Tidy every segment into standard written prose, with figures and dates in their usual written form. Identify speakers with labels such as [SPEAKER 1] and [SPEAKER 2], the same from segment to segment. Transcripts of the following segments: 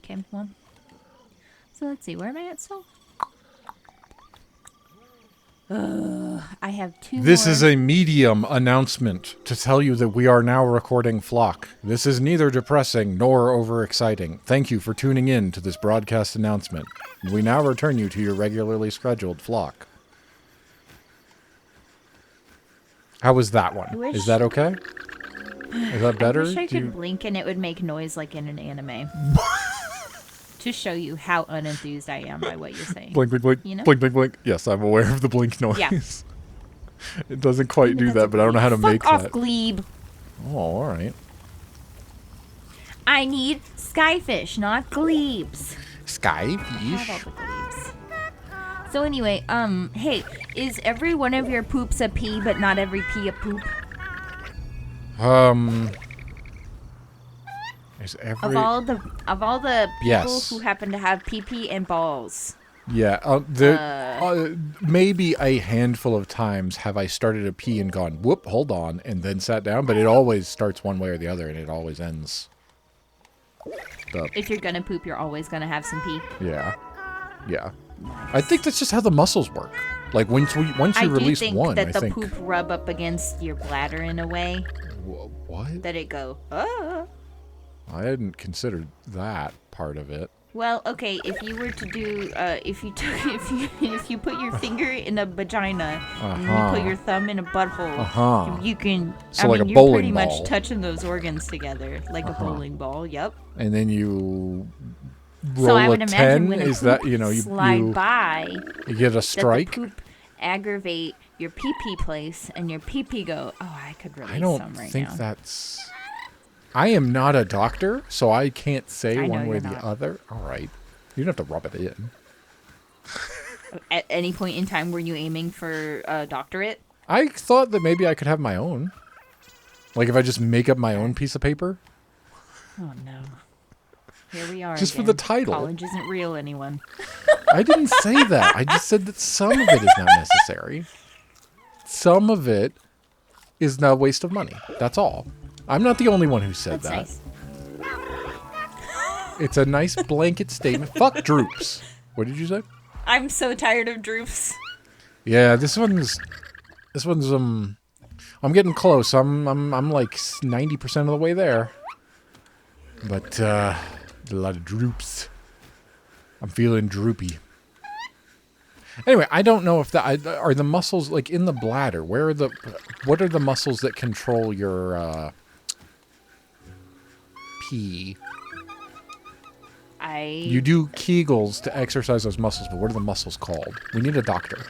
[SPEAKER 1] Okay, well. So let's see, where am I at still? I have two
[SPEAKER 2] This
[SPEAKER 1] more.
[SPEAKER 2] is a medium announcement to tell you that we are now recording Flock. This is neither depressing nor overexciting. Thank you for tuning in to this broadcast announcement. We now return you to your regularly scheduled Flock. How was that one?
[SPEAKER 1] wish-
[SPEAKER 2] Is that okay? Is that better?
[SPEAKER 1] I wish I
[SPEAKER 2] Do you-
[SPEAKER 1] could blink and it would make noise like in an anime. To show you how unenthused I am by what you're saying.
[SPEAKER 2] Blink, blink, blink,
[SPEAKER 1] You know?
[SPEAKER 2] blink, blink, blink. Yes, I'm aware of the blink noise.
[SPEAKER 1] Yeah.
[SPEAKER 2] It doesn't quite do that, but I don't know how to
[SPEAKER 1] Fuck
[SPEAKER 2] make
[SPEAKER 1] off,
[SPEAKER 2] that.
[SPEAKER 1] Glebe.
[SPEAKER 2] Oh, all right.
[SPEAKER 1] I need skyfish, not glebes. I have all
[SPEAKER 2] Skyfish.
[SPEAKER 1] the glebes. So anyway, hey, is every one of your poops a pee, but not every pee a poop?
[SPEAKER 2] Is every
[SPEAKER 1] Of all the people
[SPEAKER 2] Yes.
[SPEAKER 1] who happen to have pee pee and balls.
[SPEAKER 2] yeah, maybe a handful of times have I started a pee and gone whoop, hold on, and then sat down, but it always starts one way or the other, and it always ends.
[SPEAKER 1] If you're gonna poop, you're always gonna have some pee.
[SPEAKER 2] Yeah. I think that's just how the muscles work. Like once you
[SPEAKER 1] I
[SPEAKER 2] release
[SPEAKER 1] do think
[SPEAKER 2] one,
[SPEAKER 1] that
[SPEAKER 2] I
[SPEAKER 1] the
[SPEAKER 2] think
[SPEAKER 1] poop rub up against your bladder in a way
[SPEAKER 2] what?
[SPEAKER 1] that it go, oh.
[SPEAKER 2] I hadn't considered that part of it.
[SPEAKER 1] Well, okay, if you were to do, if you put your finger in a vagina and you put your thumb in a butthole, you can.
[SPEAKER 2] So
[SPEAKER 1] I
[SPEAKER 2] like
[SPEAKER 1] mean,
[SPEAKER 2] a
[SPEAKER 1] you're
[SPEAKER 2] bowling
[SPEAKER 1] pretty
[SPEAKER 2] ball.
[SPEAKER 1] much touching those organs together, like a bowling ball. Yep.
[SPEAKER 2] And then you roll
[SPEAKER 1] So I
[SPEAKER 2] a
[SPEAKER 1] would imagine
[SPEAKER 2] 10.
[SPEAKER 1] when a
[SPEAKER 2] Is
[SPEAKER 1] poop
[SPEAKER 2] that you
[SPEAKER 1] slide by,
[SPEAKER 2] you get a
[SPEAKER 1] that
[SPEAKER 2] strike?
[SPEAKER 1] the poop aggravate your pee pee place, and your pee pee go. Oh, I could release
[SPEAKER 2] I don't
[SPEAKER 1] some right
[SPEAKER 2] think
[SPEAKER 1] now.
[SPEAKER 2] that's. I am not a doctor, so I can't say
[SPEAKER 1] I know
[SPEAKER 2] one way or
[SPEAKER 1] you're
[SPEAKER 2] the
[SPEAKER 1] not.
[SPEAKER 2] other. All right, you don't have to rub it in.
[SPEAKER 1] At any point in time, were you aiming for a doctorate?
[SPEAKER 2] I thought that maybe I could have my own. Like if I just make up my own piece of paper.
[SPEAKER 1] Oh no. Here we are.
[SPEAKER 2] Just for
[SPEAKER 1] again.
[SPEAKER 2] the title.
[SPEAKER 1] College isn't real, anyone.
[SPEAKER 2] I didn't say that. I just said that some of it is not necessary. Some of it is a waste of money. That's all. I'm not the only one who said
[SPEAKER 1] That's
[SPEAKER 2] that.
[SPEAKER 1] nice.
[SPEAKER 2] It's a nice blanket statement. Fuck droops. What did you say?
[SPEAKER 1] I'm so tired of droops.
[SPEAKER 2] Yeah, this one's I'm getting close. I'm like 90% of the way there. But a lot of droops. I'm feeling droopy. Anyway, I don't know if that are the muscles like in the bladder. What are the muscles that control your pee? You do Kegels to exercise those muscles, but what are the muscles called? We need a doctor.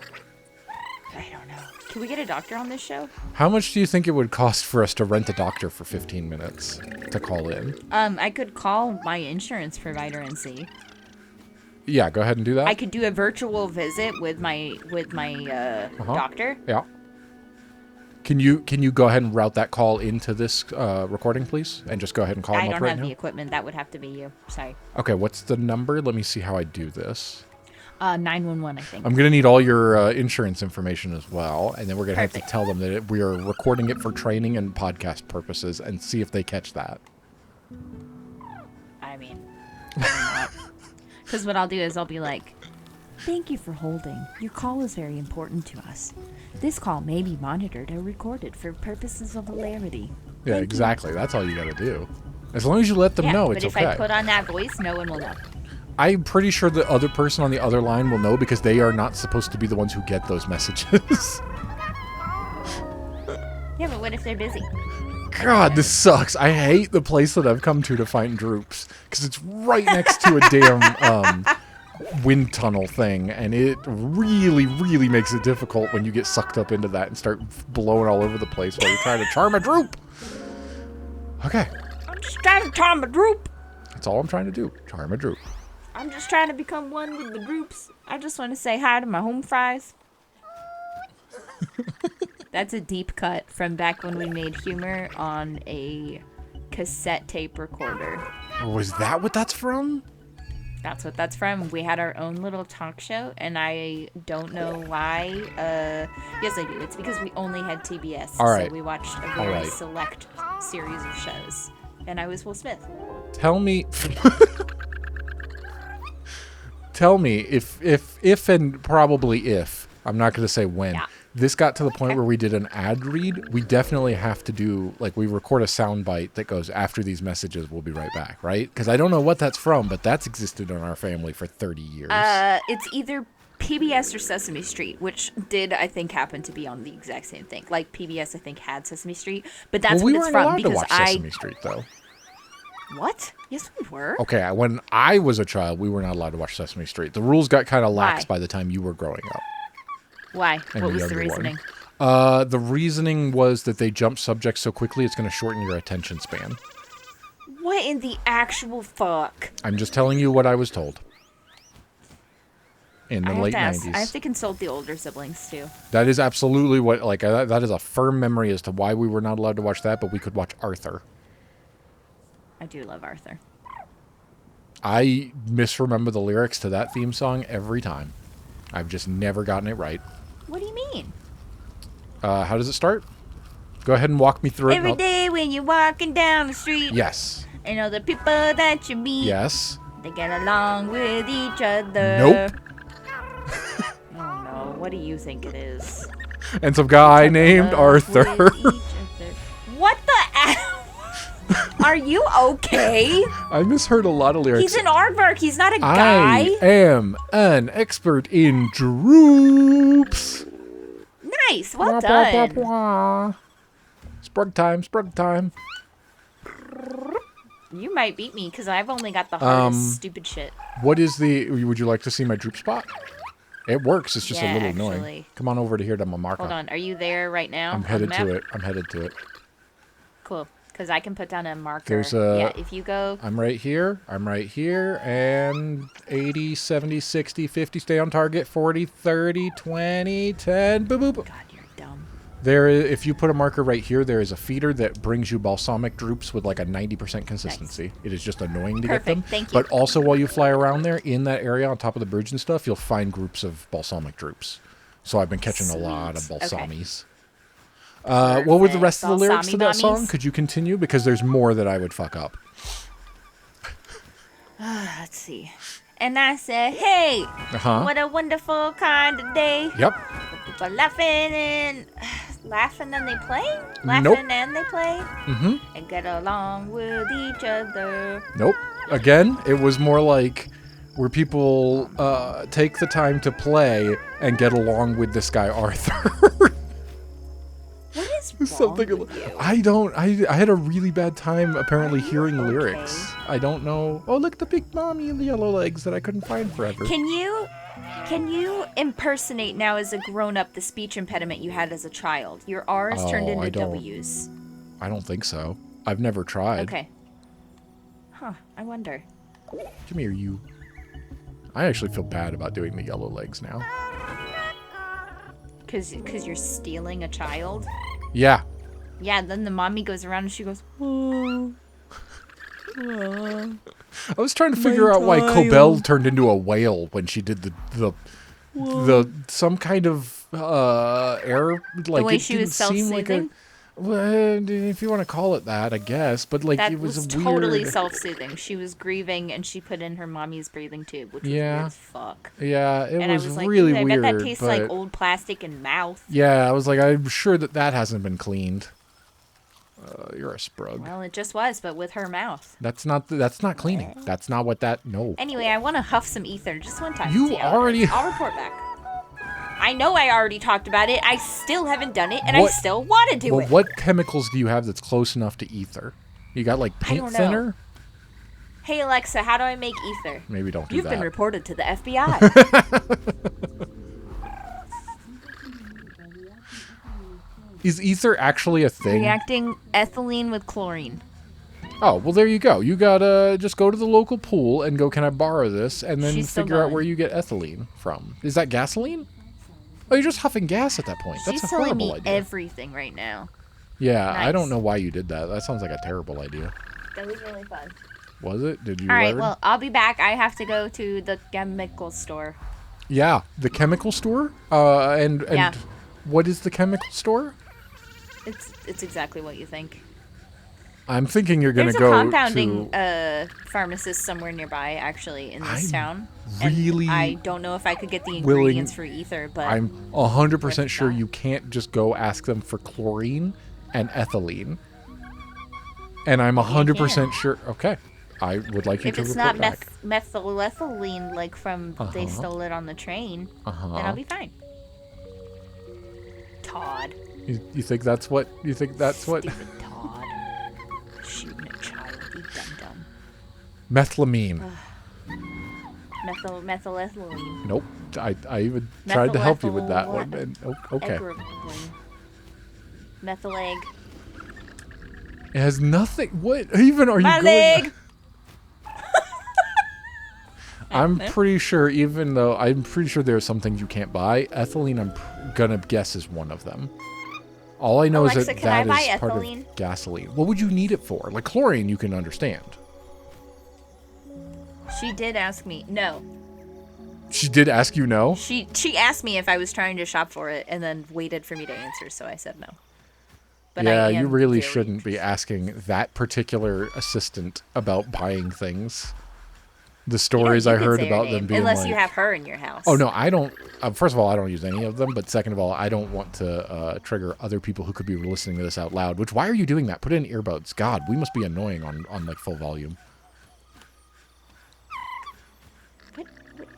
[SPEAKER 1] I don't know. Can we get a doctor on this show?
[SPEAKER 2] How much do you think it would cost for us to rent a doctor for 15 minutes to call in?
[SPEAKER 1] I could call my insurance provider and see.
[SPEAKER 2] Yeah, go ahead and do that.
[SPEAKER 1] I could do a virtual visit with my doctor.
[SPEAKER 2] Yeah. Can you go ahead and route that call into this recording, please? And just go ahead and call
[SPEAKER 1] I
[SPEAKER 2] him up
[SPEAKER 1] don't
[SPEAKER 2] right
[SPEAKER 1] have
[SPEAKER 2] now?
[SPEAKER 1] the equipment. That would have to be you. Sorry.
[SPEAKER 2] Okay, what's the number? Let me see how I do this.
[SPEAKER 1] 911, I think.
[SPEAKER 2] I'm going to need all your insurance information as well, and then we're going to have to
[SPEAKER 1] Perfect.
[SPEAKER 2] tell them that we are recording it for training and podcast purposes and see if they catch that.
[SPEAKER 1] I mean, probably not. Because what I'll do is I'll be like, thank you for holding. Your call is very important to us. This call may be monitored or recorded for purposes of hilarity.
[SPEAKER 2] Yeah,
[SPEAKER 1] Thank you."
[SPEAKER 2] exactly. That's all you got to do. As long as you let them
[SPEAKER 1] Yeah,
[SPEAKER 2] know,
[SPEAKER 1] but
[SPEAKER 2] it's
[SPEAKER 1] if
[SPEAKER 2] okay.
[SPEAKER 1] I put on that voice, no one will know.
[SPEAKER 2] I'm pretty sure the other person on the other line will know because they are not supposed to be the ones who get those messages.
[SPEAKER 1] Yeah, but what if they're busy?
[SPEAKER 2] God, this sucks. I hate the place that I've come to find droops because it's right next to a damn wind tunnel thing, and it really, really makes it difficult when you get sucked up into that and start blowing all over the place while you're trying to charm a droop. Okay,
[SPEAKER 1] I'm just trying to charm a droop.
[SPEAKER 2] that's all I'm trying to do. Charm a droop.
[SPEAKER 1] I'm just trying to become one with the droops. I just want to say hi to my home fries. That's a deep cut from back when we made humor on a cassette tape recorder.
[SPEAKER 2] Was that what that's from?
[SPEAKER 1] That's what that's from. We had our own little talk show, and I don't know why. Yes, I do. It's because we only had TBS.
[SPEAKER 2] All right.
[SPEAKER 1] So we watched a
[SPEAKER 2] All
[SPEAKER 1] very
[SPEAKER 2] right.
[SPEAKER 1] select series of shows. And I was Will Smith.
[SPEAKER 2] Tell me. tell me if and probably if, I'm not going to say when,
[SPEAKER 1] Yeah.
[SPEAKER 2] this got to the point where we did an ad read, we definitely have to do, like, we record a sound bite that goes, after these messages, we'll be right back, right? Because I don't know what that's from, but that's existed in our family for 30 years.
[SPEAKER 1] It's either PBS or Sesame Street, which did, I think, happen to be on the exact same thing. Like, PBS, I think, had Sesame Street, but that's
[SPEAKER 2] we
[SPEAKER 1] what it's
[SPEAKER 2] weren't
[SPEAKER 1] from.
[SPEAKER 2] allowed to
[SPEAKER 1] Because
[SPEAKER 2] watch Sesame Street, though.
[SPEAKER 1] What? Yes, we were.
[SPEAKER 2] Okay, when I was a child, we were not allowed to watch Sesame Street. The rules got kind of lax
[SPEAKER 1] Why?
[SPEAKER 2] by the time you were growing up.
[SPEAKER 1] Why?
[SPEAKER 2] And
[SPEAKER 1] What
[SPEAKER 2] the
[SPEAKER 1] was the
[SPEAKER 2] younger one.
[SPEAKER 1] reasoning?
[SPEAKER 2] The reasoning was that they jump subjects so quickly, it's going to shorten your attention span.
[SPEAKER 1] What in the actual fuck?
[SPEAKER 2] I'm just telling you what I was told. In the
[SPEAKER 1] I have
[SPEAKER 2] late
[SPEAKER 1] to ask.
[SPEAKER 2] 90s.
[SPEAKER 1] I have to consult the older siblings too.
[SPEAKER 2] That is absolutely what, like, that is a firm memory as to why we were not allowed to watch that, but we could watch Arthur.
[SPEAKER 1] I do love Arthur.
[SPEAKER 2] I misremember the lyrics to that theme song every time. I've just never gotten it right.
[SPEAKER 1] What do you mean?
[SPEAKER 2] How does it start? Go ahead and walk me through it.
[SPEAKER 1] Every day when you're walking down the street,
[SPEAKER 2] Yes.
[SPEAKER 1] and all the people that you meet,
[SPEAKER 2] Yes.
[SPEAKER 1] they get along with each other.
[SPEAKER 2] Nope.
[SPEAKER 1] Oh no, what do you think it is?
[SPEAKER 2] And some guy named
[SPEAKER 1] Love with
[SPEAKER 2] Arthur.
[SPEAKER 1] each other. What the Are you okay?
[SPEAKER 2] I misheard a lot of lyrics.
[SPEAKER 1] He's an aardvark. He's not a
[SPEAKER 2] I
[SPEAKER 1] guy.
[SPEAKER 2] am an expert in droops.
[SPEAKER 1] Nice. Well
[SPEAKER 2] Wah,
[SPEAKER 1] done.
[SPEAKER 2] wah, wah, wah. Sprug time, sprug time.
[SPEAKER 1] You might beat me because I've only got the hardest stupid shit.
[SPEAKER 2] What is the... Would you like to see my droop spot? It works. It's just a
[SPEAKER 1] Yeah,
[SPEAKER 2] little
[SPEAKER 1] actually.
[SPEAKER 2] annoying. Come on over to here to my marker.
[SPEAKER 1] Hold on. Are you there right now?
[SPEAKER 2] I'm
[SPEAKER 1] on the
[SPEAKER 2] headed
[SPEAKER 1] map?
[SPEAKER 2] to it. I'm headed to it.
[SPEAKER 1] Cool. Because I can put down a marker.
[SPEAKER 2] There's a-
[SPEAKER 1] Yeah, if you go...
[SPEAKER 2] I'm right here. I'm right here. And 80, 70, 60, 50. Stay on target. 40, 30, 20, 10. Boop, boop.
[SPEAKER 1] God, you're dumb.
[SPEAKER 2] There is, if you put a marker right here, there is a feeder that brings you balsamic droops with like a 90% consistency. It is just annoying to
[SPEAKER 1] Perfect,
[SPEAKER 2] get them.
[SPEAKER 1] thank you.
[SPEAKER 2] But also while you fly around there, in that area on top of the bridge and stuff, you'll find groups of balsamic droops. So I've been catching a lot of
[SPEAKER 1] Sweet. Okay.
[SPEAKER 2] balsamies. What were the rest of the lyrics to that
[SPEAKER 1] Balsami
[SPEAKER 2] song?
[SPEAKER 1] bummies?
[SPEAKER 2] Could you continue? Because there's more that I would fuck up.
[SPEAKER 1] Let's see. And I said, hey,
[SPEAKER 2] Uh-huh.
[SPEAKER 1] what a wonderful kind of day.
[SPEAKER 2] Yep.
[SPEAKER 1] People laughing and... Laughing and they play? Laughing
[SPEAKER 2] Nope.
[SPEAKER 1] and they play?
[SPEAKER 2] Mm-hmm.
[SPEAKER 1] And get along with each other.
[SPEAKER 2] Nope. Again, it was more like where people take the time to play and get along with this guy Arthur.
[SPEAKER 1] What is wrong
[SPEAKER 2] Something.
[SPEAKER 1] with you?
[SPEAKER 2] I had a really bad time apparently hearing
[SPEAKER 1] okay?
[SPEAKER 2] lyrics. I don't know. Oh, look, the big mommy and the yellow legs that I couldn't find forever.
[SPEAKER 1] Can you impersonate now as a grown-up the speech impediment you had as a child? Your R's turned
[SPEAKER 2] Oh, I
[SPEAKER 1] into
[SPEAKER 2] don't.
[SPEAKER 1] W's.
[SPEAKER 2] I don't think so. I've never tried.
[SPEAKER 1] Okay. Huh, I wonder.
[SPEAKER 2] Come here, you. I actually feel bad about doing the yellow legs now.
[SPEAKER 1] Cause you're stealing a child?
[SPEAKER 2] Yeah.
[SPEAKER 1] Yeah, then the mommy goes around and she goes, oh.
[SPEAKER 2] I was trying to figure out why Cobell turned into a whale when she did the some kind of air, like
[SPEAKER 1] way
[SPEAKER 2] it
[SPEAKER 1] she was
[SPEAKER 2] didn't seem like a.
[SPEAKER 1] self-soothing?
[SPEAKER 2] Well, if you want to call it that, I guess. But like
[SPEAKER 1] That
[SPEAKER 2] it was,
[SPEAKER 1] was
[SPEAKER 2] weird.
[SPEAKER 1] totally self-soothing. She was grieving and she put in her mommy's breathing tube, which was
[SPEAKER 2] Yeah.
[SPEAKER 1] weird as fuck.
[SPEAKER 2] Yeah, it
[SPEAKER 1] And
[SPEAKER 2] was,
[SPEAKER 1] I was like,
[SPEAKER 2] really
[SPEAKER 1] "Ooh, I
[SPEAKER 2] weird.
[SPEAKER 1] bet that tastes
[SPEAKER 2] but
[SPEAKER 1] like old plastic in mouth.
[SPEAKER 2] yeah, I was like, I'm sure that hasn't been cleaned. You're a sprug.
[SPEAKER 1] Well, it just was, but with her mouth.
[SPEAKER 2] That's not cleaning. That's not what that. No.
[SPEAKER 1] Anyway, I want to huff some ether just one time.
[SPEAKER 2] You
[SPEAKER 1] see how it
[SPEAKER 2] already-
[SPEAKER 1] goes. I'll report back. I know I already talked about it. I still haven't done it, and I
[SPEAKER 2] What-
[SPEAKER 1] still want to do
[SPEAKER 2] Well,
[SPEAKER 1] it.
[SPEAKER 2] what chemicals do you have that's close enough to ether? You got like paint
[SPEAKER 1] don't know.
[SPEAKER 2] thinner?
[SPEAKER 1] Hey Alexa, how do I make ether?
[SPEAKER 2] Maybe don't do
[SPEAKER 1] You've
[SPEAKER 2] that.
[SPEAKER 1] been reported to the FBI.
[SPEAKER 2] Is ether actually a thing?
[SPEAKER 1] Reacting ethylene with chlorine.
[SPEAKER 2] Oh, well, there you go. You gotta just go to the local pool and go, can I borrow this? And then
[SPEAKER 1] She's still
[SPEAKER 2] figure out
[SPEAKER 1] going.
[SPEAKER 2] where you get ethylene from. Is that gasoline? Oh, you're just huffing gas at that point. That's
[SPEAKER 1] She's
[SPEAKER 2] a
[SPEAKER 1] telling
[SPEAKER 2] horrible
[SPEAKER 1] me
[SPEAKER 2] idea.
[SPEAKER 1] everything right now.
[SPEAKER 2] Yeah, I don't
[SPEAKER 1] Nice.
[SPEAKER 2] know why you did that. That sounds like a terrible idea.
[SPEAKER 1] That was really fun.
[SPEAKER 2] Was it? Did you
[SPEAKER 1] All right,
[SPEAKER 2] learn?
[SPEAKER 1] well, I'll be back. I have to go to the chemical store.
[SPEAKER 2] Yeah, the chemical store? And
[SPEAKER 1] Yeah.
[SPEAKER 2] what is the chemical store?
[SPEAKER 1] It's exactly what you think.
[SPEAKER 2] I'm thinking you're going
[SPEAKER 1] There's
[SPEAKER 2] to
[SPEAKER 1] a
[SPEAKER 2] go
[SPEAKER 1] compounding
[SPEAKER 2] to...
[SPEAKER 1] pharmacist somewhere nearby, actually, in this
[SPEAKER 2] I'm
[SPEAKER 1] town.
[SPEAKER 2] really
[SPEAKER 1] And I don't know if I could get the ingredients for ether, but
[SPEAKER 2] I'm 100%
[SPEAKER 1] worth
[SPEAKER 2] sure
[SPEAKER 1] a shot.
[SPEAKER 2] you can't just go ask them for chlorine and ethylene. And I'm
[SPEAKER 1] Maybe I
[SPEAKER 2] 100%
[SPEAKER 1] can.
[SPEAKER 2] sure... Okay. I would like you
[SPEAKER 1] If
[SPEAKER 2] to
[SPEAKER 1] it's
[SPEAKER 2] report
[SPEAKER 1] not
[SPEAKER 2] back.
[SPEAKER 1] methylethylene, like from they stole it on the train, then I'll be fine. Todd.
[SPEAKER 2] You think that's what... You think that's what...
[SPEAKER 1] Stupid Todd. Shooting a child, you dum-dum.
[SPEAKER 2] Methylamine.
[SPEAKER 1] Methylethylene.
[SPEAKER 2] Nope. I even tried to help you with that one. And, okay.
[SPEAKER 1] Egropylene. Methyl egg.
[SPEAKER 2] It has nothing... What even are
[SPEAKER 1] My
[SPEAKER 2] you going...
[SPEAKER 1] leg!
[SPEAKER 2] I'm pretty sure, even though I'm pretty sure there are some things you can't buy, ethylene I'm gonna guess is one of them. All I know
[SPEAKER 1] Alexa,
[SPEAKER 2] is that
[SPEAKER 1] can I
[SPEAKER 2] that
[SPEAKER 1] buy
[SPEAKER 2] is part
[SPEAKER 1] ethylene?
[SPEAKER 2] of gasoline. What would you need it for? Like chlorine, you can understand.
[SPEAKER 1] She did ask me. No.
[SPEAKER 2] She did ask you no?
[SPEAKER 1] She asked me if I was trying to shop for it and then waited for me to answer, so I said no. But
[SPEAKER 2] Yeah,
[SPEAKER 1] I
[SPEAKER 2] you
[SPEAKER 1] am
[SPEAKER 2] really
[SPEAKER 1] very
[SPEAKER 2] shouldn't be asking that particular assistant about buying things. The stories
[SPEAKER 1] You
[SPEAKER 2] I
[SPEAKER 1] can
[SPEAKER 2] heard
[SPEAKER 1] say her
[SPEAKER 2] about
[SPEAKER 1] name,
[SPEAKER 2] them being
[SPEAKER 1] unless
[SPEAKER 2] like...
[SPEAKER 1] you have her in your house.
[SPEAKER 2] Oh, no, I don't... first of all, I don't use any of them, but second of all, I don't want to trigger other people who could be listening to this out loud, which, why are you doing that? Put in earbuds. God, we must be annoying on like, full volume.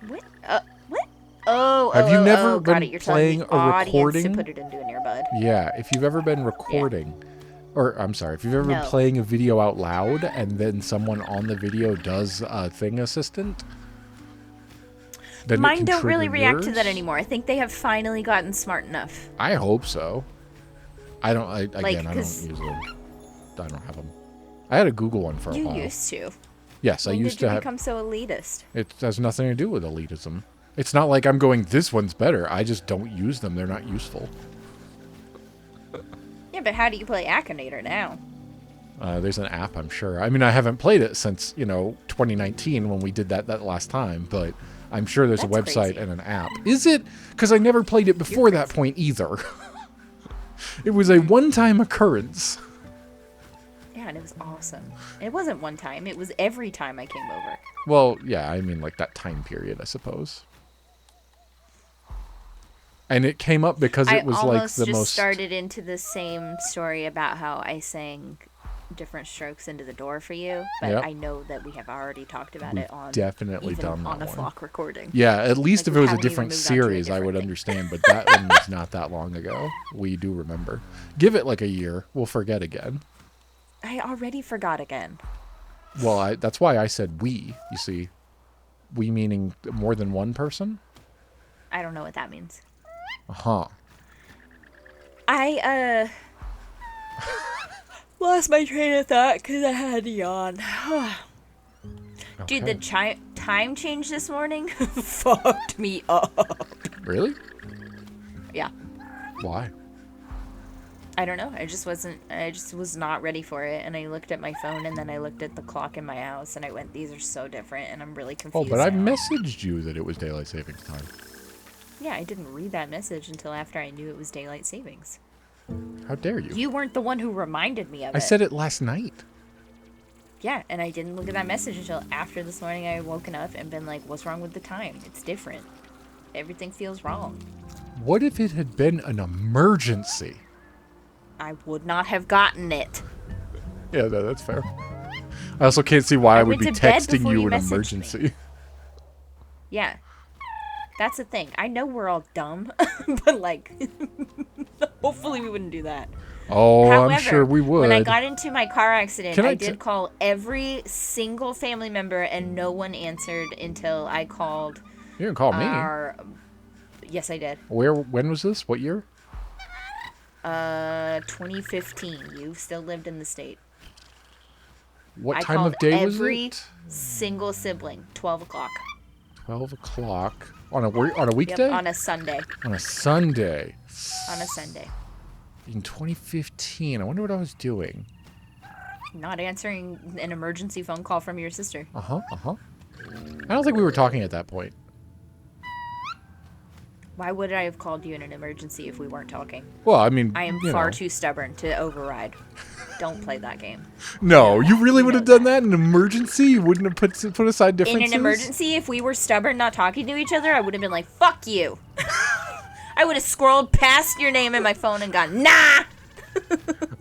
[SPEAKER 1] What? What? Oh,
[SPEAKER 2] Have you never
[SPEAKER 1] got
[SPEAKER 2] been
[SPEAKER 1] it. You're telling
[SPEAKER 2] playing
[SPEAKER 1] the
[SPEAKER 2] a
[SPEAKER 1] audience
[SPEAKER 2] recording?
[SPEAKER 1] to put it into an earbud.
[SPEAKER 2] Yeah, if you've ever been recording... Or, I'm sorry, if you've ever been
[SPEAKER 1] No.
[SPEAKER 2] playing a video out loud, and then someone on the video does a thing assistant... then it
[SPEAKER 1] Mine
[SPEAKER 2] can
[SPEAKER 1] don't really
[SPEAKER 2] trigger
[SPEAKER 1] react to that
[SPEAKER 2] yours?
[SPEAKER 1] anymore. I think they have finally gotten smart enough.
[SPEAKER 2] I hope so. I don't. I don't
[SPEAKER 1] 'cause
[SPEAKER 2] use them. I don't have them. I had a Google one for a
[SPEAKER 1] You
[SPEAKER 2] while.
[SPEAKER 1] used to.
[SPEAKER 2] Yes, I
[SPEAKER 1] When
[SPEAKER 2] used
[SPEAKER 1] did you
[SPEAKER 2] to have.
[SPEAKER 1] become so elitist?
[SPEAKER 2] It has nothing to do with elitism. It's not like I'm going, this one's better. I just don't use them. They're not useful.
[SPEAKER 1] Yeah, but how do you play Akinator now?
[SPEAKER 2] There's an app, I'm sure. I mean, I haven't played it since 2019 when we did that last time, but I'm sure there's a
[SPEAKER 1] That's
[SPEAKER 2] website
[SPEAKER 1] crazy.
[SPEAKER 2] and an app. Is it? Because I never played it before that point either. It was a one-time occurrence.
[SPEAKER 1] Yeah, and it was awesome. It wasn't one time. It was every time I came over.
[SPEAKER 2] Well, yeah, I mean, like that time period, I suppose. And it came up because it was
[SPEAKER 1] I
[SPEAKER 2] like
[SPEAKER 1] almost
[SPEAKER 2] the
[SPEAKER 1] just
[SPEAKER 2] most...
[SPEAKER 1] started into the same story about how I sang different strokes into the door for you, but
[SPEAKER 2] Yep.
[SPEAKER 1] I know that we have already talked about it on
[SPEAKER 2] definitely
[SPEAKER 1] even
[SPEAKER 2] done
[SPEAKER 1] on
[SPEAKER 2] that
[SPEAKER 1] a
[SPEAKER 2] one.
[SPEAKER 1] flock recording.
[SPEAKER 2] Yeah, at least
[SPEAKER 1] Like,
[SPEAKER 2] if it
[SPEAKER 1] we
[SPEAKER 2] was a
[SPEAKER 1] haven't even
[SPEAKER 2] different
[SPEAKER 1] moved on to a
[SPEAKER 2] series, I
[SPEAKER 1] different
[SPEAKER 2] would
[SPEAKER 1] thing.
[SPEAKER 2] understand, but that one was not that long ago. We do remember. Give it like a year. We'll forget again.
[SPEAKER 1] I already forgot again.
[SPEAKER 2] Well, that's why I said we, you see. We meaning more than one person?
[SPEAKER 1] I don't know what that means.
[SPEAKER 2] Uh-huh.
[SPEAKER 1] I lost my train of thought because I had to yawn. Dude,
[SPEAKER 2] Okay.
[SPEAKER 1] the time change this morning fucked me up.
[SPEAKER 2] Really?
[SPEAKER 1] Yeah.
[SPEAKER 2] Why?
[SPEAKER 1] I don't know. I just was not ready for it. And I looked at my phone and then I looked at the clock in my house and I went, these are so different and I'm really
[SPEAKER 2] Oh,
[SPEAKER 1] confused.
[SPEAKER 2] but I
[SPEAKER 1] now.
[SPEAKER 2] messaged you that it was daylight savings time.
[SPEAKER 1] Yeah, I didn't read that message until after I knew it was daylight savings.
[SPEAKER 2] How dare you?
[SPEAKER 1] You weren't the one who reminded me of
[SPEAKER 2] I
[SPEAKER 1] it.
[SPEAKER 2] said it last night.
[SPEAKER 1] Yeah, and I didn't look at that message until after this morning I had woken up and been like, what's wrong with the time? It's different. Everything feels wrong.
[SPEAKER 2] What if it had been an emergency?
[SPEAKER 1] I would not have gotten it.
[SPEAKER 2] Yeah, no, that's fair. I also can't see why I would
[SPEAKER 1] went
[SPEAKER 2] be
[SPEAKER 1] to bed
[SPEAKER 2] texting
[SPEAKER 1] before
[SPEAKER 2] you
[SPEAKER 1] you
[SPEAKER 2] an
[SPEAKER 1] messaged me.
[SPEAKER 2] emergency.
[SPEAKER 1] Yeah. That's the thing. I know we're all dumb, but like, hopefully we wouldn't do that.
[SPEAKER 2] Oh,
[SPEAKER 1] However,
[SPEAKER 2] I'm sure we would.
[SPEAKER 1] when I got into my car accident,
[SPEAKER 2] Can I
[SPEAKER 1] I did call every single family member and no one answered until I called
[SPEAKER 2] You didn't call me.
[SPEAKER 1] our... Yes, I did.
[SPEAKER 2] When was this? What year?
[SPEAKER 1] 2015. You still lived in the state.
[SPEAKER 2] What
[SPEAKER 1] I
[SPEAKER 2] time
[SPEAKER 1] called
[SPEAKER 2] of day was
[SPEAKER 1] every
[SPEAKER 2] it?
[SPEAKER 1] single sibling. 12 o'clock.
[SPEAKER 2] 12 o'clock. On a weekday?
[SPEAKER 1] Yep, on a Sunday.
[SPEAKER 2] On a Sunday.
[SPEAKER 1] On a Sunday.
[SPEAKER 2] In 2015. I wonder what I was doing.
[SPEAKER 1] Not answering an emergency phone call from your sister.
[SPEAKER 2] Uh-huh, uh-huh. I don't think we were talking at that point.
[SPEAKER 1] Why would I have called you in an emergency if we weren't talking?
[SPEAKER 2] Well, I mean,
[SPEAKER 1] I am
[SPEAKER 2] you
[SPEAKER 1] far
[SPEAKER 2] know.
[SPEAKER 1] too stubborn to override. Don't play that game.
[SPEAKER 2] No, you really would have
[SPEAKER 1] know
[SPEAKER 2] done that in an emergency? You wouldn't have put aside differences?
[SPEAKER 1] In an emergency, if we were stubborn not talking to each other, I would have been like, fuck you. I would have scrolled past your name in my phone and gone, nah!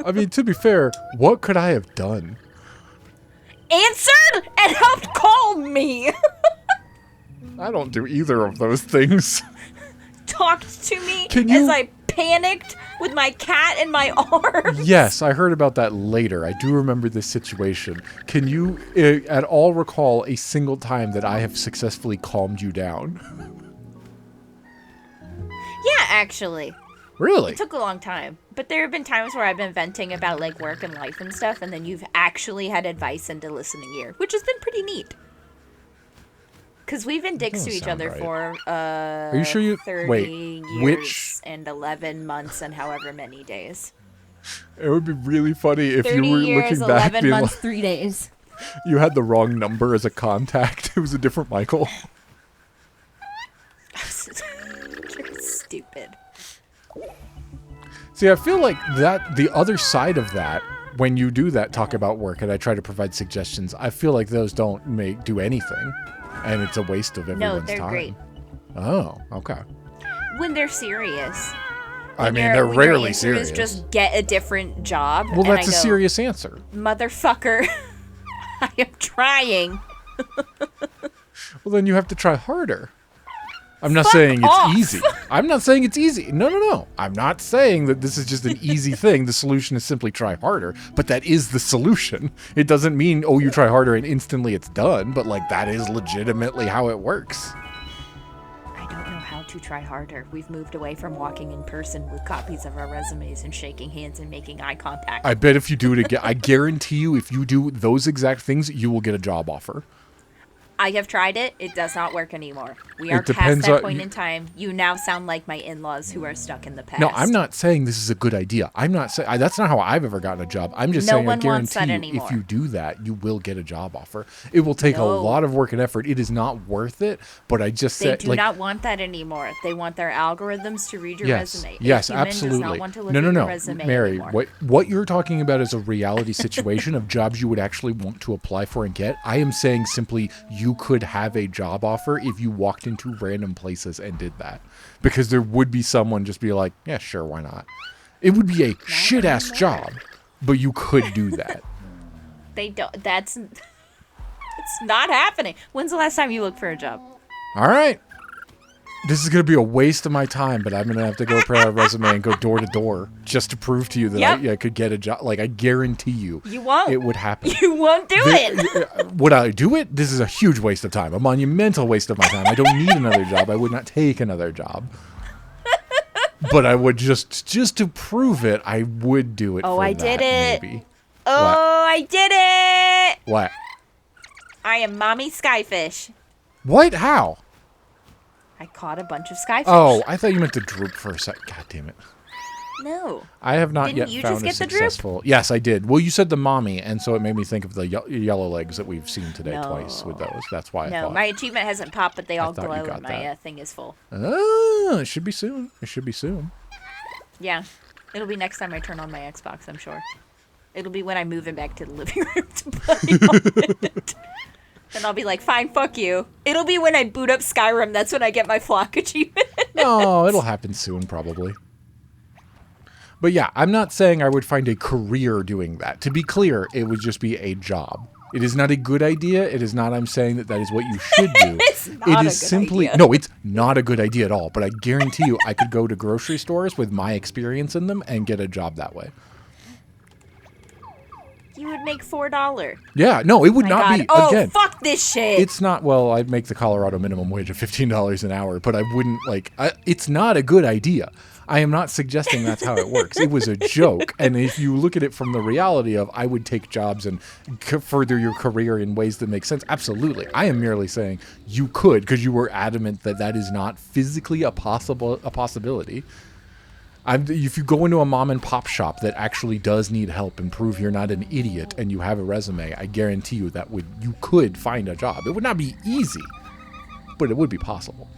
[SPEAKER 2] I mean, to be fair, what could I have done?
[SPEAKER 1] Answered and helped call me.
[SPEAKER 2] I don't do either of those things.
[SPEAKER 1] Talked to me
[SPEAKER 2] Can you-
[SPEAKER 1] as I panicked with my cat in my arms.
[SPEAKER 2] Yes, I heard about that later. I do remember this situation. Can you at all recall a single time that I have successfully calmed you down?
[SPEAKER 1] Yeah, actually.
[SPEAKER 2] Really?
[SPEAKER 1] It took a long time. But there have been times where I've been venting about like work and life and stuff, and then you've actually had advice into listening ear, which has been pretty neat. Because we've been dicks to
[SPEAKER 2] doesn't
[SPEAKER 1] each
[SPEAKER 2] sound
[SPEAKER 1] other
[SPEAKER 2] right.
[SPEAKER 1] for
[SPEAKER 2] Are you sure you
[SPEAKER 1] 30
[SPEAKER 2] wait?
[SPEAKER 1] years
[SPEAKER 2] Which
[SPEAKER 1] and 11 months and however many days.
[SPEAKER 2] it would be really funny if
[SPEAKER 1] 30
[SPEAKER 2] you were
[SPEAKER 1] years,
[SPEAKER 2] looking back
[SPEAKER 1] 11
[SPEAKER 2] being
[SPEAKER 1] months,
[SPEAKER 2] like,
[SPEAKER 1] 3 days.
[SPEAKER 2] you had the wrong number as a contact. It was a different Michael.
[SPEAKER 1] You're stupid.
[SPEAKER 2] See, I feel like that the other side of that, when you do that, talk about work, and I try to provide suggestions, I feel like those don't do anything, and it's a waste of everyone's
[SPEAKER 1] they're
[SPEAKER 2] time.
[SPEAKER 1] great.
[SPEAKER 2] Oh, okay.
[SPEAKER 1] When they're serious.
[SPEAKER 2] I mean,
[SPEAKER 1] Your-
[SPEAKER 2] they're
[SPEAKER 1] when your
[SPEAKER 2] rarely
[SPEAKER 1] answer
[SPEAKER 2] serious.
[SPEAKER 1] is just get a different job.
[SPEAKER 2] Well,
[SPEAKER 1] and
[SPEAKER 2] that's
[SPEAKER 1] I
[SPEAKER 2] a
[SPEAKER 1] go,
[SPEAKER 2] serious answer.
[SPEAKER 1] Motherfucker, I am trying.
[SPEAKER 2] Well, then you have to try harder. I'm not
[SPEAKER 1] Fuck
[SPEAKER 2] saying
[SPEAKER 1] off.
[SPEAKER 2] it's easy. I'm not saying it's easy. No. I'm not saying that this is just an easy thing. The solution is simply try harder. But that is the solution. It doesn't mean, oh, you try harder and instantly it's done. But, like, that is legitimately how it works.
[SPEAKER 1] I don't know how to try harder. We've moved away from walking in person with copies of our resumes and shaking hands and making eye contact.
[SPEAKER 2] I bet if you do it again, I guarantee you, if you do those exact things, you will get a job offer.
[SPEAKER 1] I have tried it. It does not work anymore. We
[SPEAKER 2] It
[SPEAKER 1] are past
[SPEAKER 2] depends
[SPEAKER 1] that
[SPEAKER 2] on-
[SPEAKER 1] point in time. You now sound like my in-laws who are stuck in the past.
[SPEAKER 2] No, I'm not saying this is a good idea. I'm not saying that's not how I've ever gotten a job. I'm just
[SPEAKER 1] No
[SPEAKER 2] saying I
[SPEAKER 1] one wants
[SPEAKER 2] guarantee
[SPEAKER 1] that
[SPEAKER 2] you,
[SPEAKER 1] anymore.
[SPEAKER 2] if you do that, you will get a job offer. It will take a
[SPEAKER 1] No.
[SPEAKER 2] lot of work and effort. It is not worth it. But I just
[SPEAKER 1] They
[SPEAKER 2] said,
[SPEAKER 1] do
[SPEAKER 2] like,
[SPEAKER 1] not want that anymore. They want their algorithms to read your
[SPEAKER 2] yes,
[SPEAKER 1] resume.
[SPEAKER 2] yes,
[SPEAKER 1] a human
[SPEAKER 2] absolutely.
[SPEAKER 1] Does not want to look
[SPEAKER 2] No,
[SPEAKER 1] at your
[SPEAKER 2] no,
[SPEAKER 1] resume
[SPEAKER 2] Mary.
[SPEAKER 1] anymore.
[SPEAKER 2] What you're talking about is a reality situation of jobs you would actually want to apply for and get. I am saying simply you could have a job offer if you walked into random places and did that, because there would be someone just be like, yeah, sure, why not? It would be a shit ass job, but you could do that.
[SPEAKER 1] They don't. It's not happening. When's the last time you looked for a job?
[SPEAKER 2] All right. This is going to be a waste of my time, but I'm going to have to go prepare a resume and go door to door just to prove to you that
[SPEAKER 1] Yep.
[SPEAKER 2] I could get a job. Like, I guarantee you.
[SPEAKER 1] You won't.
[SPEAKER 2] It would happen.
[SPEAKER 1] You won't do it.
[SPEAKER 2] Would I do it? This is a huge waste of time, a monumental waste of my time. I don't need another job. I would not take another job. But I would just to prove it, I would do it.
[SPEAKER 1] Oh,
[SPEAKER 2] for
[SPEAKER 1] I
[SPEAKER 2] that,
[SPEAKER 1] did it.
[SPEAKER 2] Maybe.
[SPEAKER 1] Oh, I did it.
[SPEAKER 2] What?
[SPEAKER 1] I am Mommy Skyfish.
[SPEAKER 2] What? How?
[SPEAKER 1] I caught a bunch of skyfish.
[SPEAKER 2] Oh, I thought you meant to droop for a sec. God damn it.
[SPEAKER 1] No.
[SPEAKER 2] I have not
[SPEAKER 1] Didn't
[SPEAKER 2] yet
[SPEAKER 1] you
[SPEAKER 2] found
[SPEAKER 1] just
[SPEAKER 2] a
[SPEAKER 1] get the droop?
[SPEAKER 2] successful. Yes, I did. Well, you said the mommy, and so it made me think of the yellow legs that we've seen today twice with those. That's why I
[SPEAKER 1] No,
[SPEAKER 2] thought.
[SPEAKER 1] my achievement hasn't popped, but they all
[SPEAKER 2] thought you
[SPEAKER 1] glow
[SPEAKER 2] got
[SPEAKER 1] and my
[SPEAKER 2] that.
[SPEAKER 1] thing is full.
[SPEAKER 2] Oh, it should be soon. It should be soon.
[SPEAKER 1] Yeah. It'll be next time I turn on my Xbox, I'm sure. It'll be when I move it back to the living room to play on it. And I'll be like, fine, fuck you. It'll be when I boot up Skyrim. That's when I get my flock achievement.
[SPEAKER 2] No, it'll happen soon, probably. But yeah, I'm not saying I would find a career doing that. To be clear, it would just be a job. It is not a good idea. It is not I'm saying that is what you should do.
[SPEAKER 1] It's not
[SPEAKER 2] It
[SPEAKER 1] a
[SPEAKER 2] is
[SPEAKER 1] good
[SPEAKER 2] simply
[SPEAKER 1] idea.
[SPEAKER 2] no, it's not a good idea at all. But I guarantee you I could go to grocery stores with my experience in them and get a job that way.
[SPEAKER 1] You would make $4.
[SPEAKER 2] Yeah, no, it would
[SPEAKER 1] My
[SPEAKER 2] not
[SPEAKER 1] God.
[SPEAKER 2] be
[SPEAKER 1] Oh,
[SPEAKER 2] again.
[SPEAKER 1] fuck this shit.
[SPEAKER 2] It's not, well, I'd make the Colorado minimum wage of $15 an hour, but I wouldn't, it's not a good idea. I am not suggesting that's how it works. It was a joke. And if you look at it from the reality of, I would take jobs and further your career in ways that make sense, absolutely. I am merely saying you could, because you were adamant that that is not physically a possibility. If you go into a mom and pop shop that actually does need help and prove you're not an idiot and you have a resume, I guarantee you that you could find a job. It would not be easy, but it would be possible.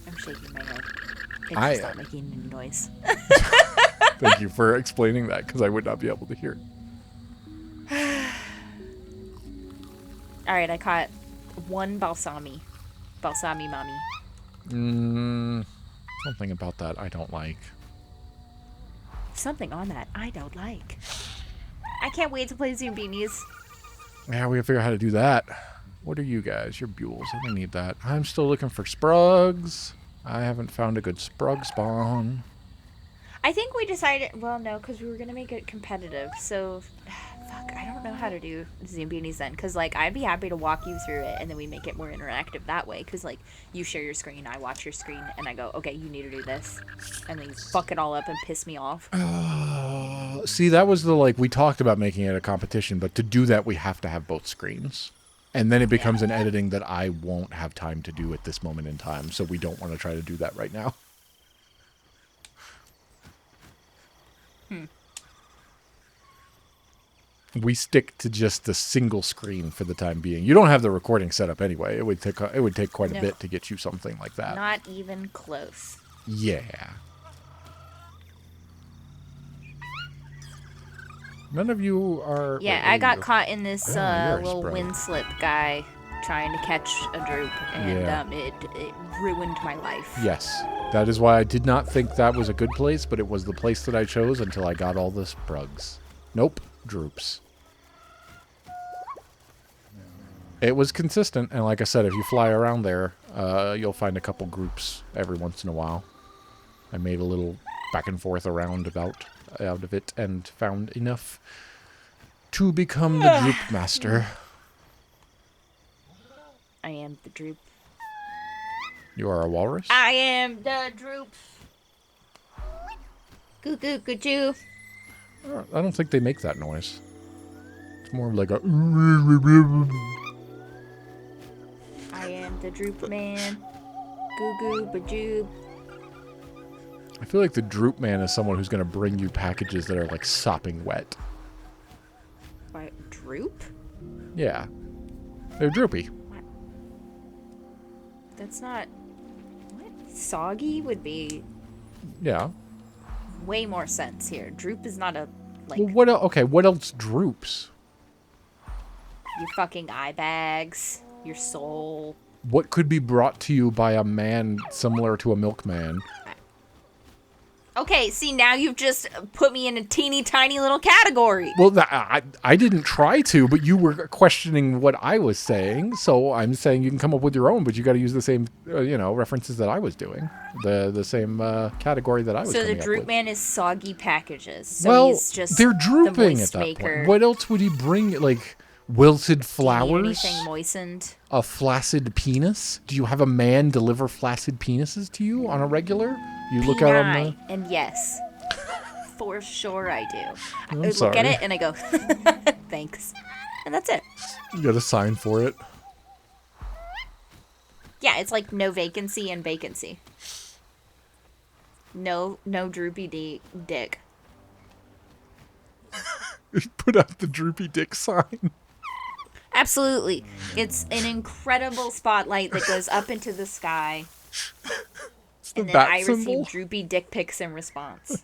[SPEAKER 1] I'm shaking my head. It's
[SPEAKER 2] I-
[SPEAKER 1] just not making any noise.
[SPEAKER 2] Thank you for explaining that, because I would not be able to hear.
[SPEAKER 1] All right, I caught one balsami mommy.
[SPEAKER 2] Something about that I don't like.
[SPEAKER 1] Something on that I don't like. I can't wait to play Zoombinis.
[SPEAKER 2] Yeah, we gotta figure out how to do that. What are you guys? You're Buells. I don't need that. I'm still looking for Sprugs. I haven't found a good Sprug spawn.
[SPEAKER 1] I think we decided, well, no, because we were going to make it competitive. So, fuck, I don't know how to do Zoombinis then. Because, like, I'd be happy to walk you through it and then we make it more interactive that way. Because, like, you share your screen, I watch your screen, and I go, okay, you need to do this. And then you fuck it all up and piss me off.
[SPEAKER 2] See, that was the, like, we talked about making it a competition, but to do that, we have to have both screens. And then it becomes an editing that I won't have time to do at this moment in time. So we don't want to try to do that right now. We stick to just the single screen for the time being. You don't have the recording set up anyway. It would take quite a bit to get you something like that.
[SPEAKER 1] Not even close.
[SPEAKER 2] Yeah. None of you are...
[SPEAKER 1] Yeah,
[SPEAKER 2] wait,
[SPEAKER 1] I got caught in this
[SPEAKER 2] you're a
[SPEAKER 1] little
[SPEAKER 2] sprite.
[SPEAKER 1] wind slip guy trying to catch a droop, and it ruined my life.
[SPEAKER 2] Yes. That is why I did not think that was a good place, but it was the place that I chose until I got all the sprugs. Nope. Droops. It was consistent, and like I said, if you fly around there, you'll find a couple groups every once in a while. I made a little back and forth around out of it and found enough to become the droop master.
[SPEAKER 1] I am the droop.
[SPEAKER 2] You are a walrus?
[SPEAKER 1] I am the droop. Goo goo goo goo.
[SPEAKER 2] I don't think they make that noise. It's more like a...
[SPEAKER 1] I am the droop man. Goo goo bajoob.
[SPEAKER 2] I feel like the droop man is someone who's going to bring you packages that are like sopping wet.
[SPEAKER 1] What? Droop?
[SPEAKER 2] Yeah. They're droopy.
[SPEAKER 1] What? That's not... What? Soggy would be
[SPEAKER 2] Yeah.
[SPEAKER 1] way more sense here. Droop is not a, like,
[SPEAKER 2] Well, what else? Okay, what else droops?
[SPEAKER 1] your fucking eye bags, your soul.
[SPEAKER 2] What could be brought to you by a man similar to a milkman?
[SPEAKER 1] Okay, see, now you've just put me in a teeny tiny little category.
[SPEAKER 2] Well, I didn't try to, but you were questioning what I was saying, so I'm saying you can come up with your own, but you got to use the same, references that I was doing, the same category that I was.
[SPEAKER 1] So the
[SPEAKER 2] coming up
[SPEAKER 1] droop
[SPEAKER 2] with.
[SPEAKER 1] man is soggy packages. So
[SPEAKER 2] Well,
[SPEAKER 1] he's just
[SPEAKER 2] they're
[SPEAKER 1] the
[SPEAKER 2] drooping
[SPEAKER 1] moist
[SPEAKER 2] at that
[SPEAKER 1] maker.
[SPEAKER 2] point. What else would he bring? Like wilted
[SPEAKER 1] Do you need
[SPEAKER 2] flowers?
[SPEAKER 1] anything moistened?
[SPEAKER 2] A flaccid penis? Do you have a man deliver flaccid penises to you on a regular? You look out on the...
[SPEAKER 1] And yes, for sure I do. I
[SPEAKER 2] I'm
[SPEAKER 1] look
[SPEAKER 2] sorry.
[SPEAKER 1] at it and I go, thanks. And that's it.
[SPEAKER 2] You got a sign for it.
[SPEAKER 1] Yeah, it's like no vacancy and vacancy. No droopy dick.
[SPEAKER 2] Put out the droopy dick sign.
[SPEAKER 1] Absolutely. It's an incredible spotlight that goes up into the sky. And then
[SPEAKER 2] bat
[SPEAKER 1] I
[SPEAKER 2] symbol?
[SPEAKER 1] receive droopy dick pics in response.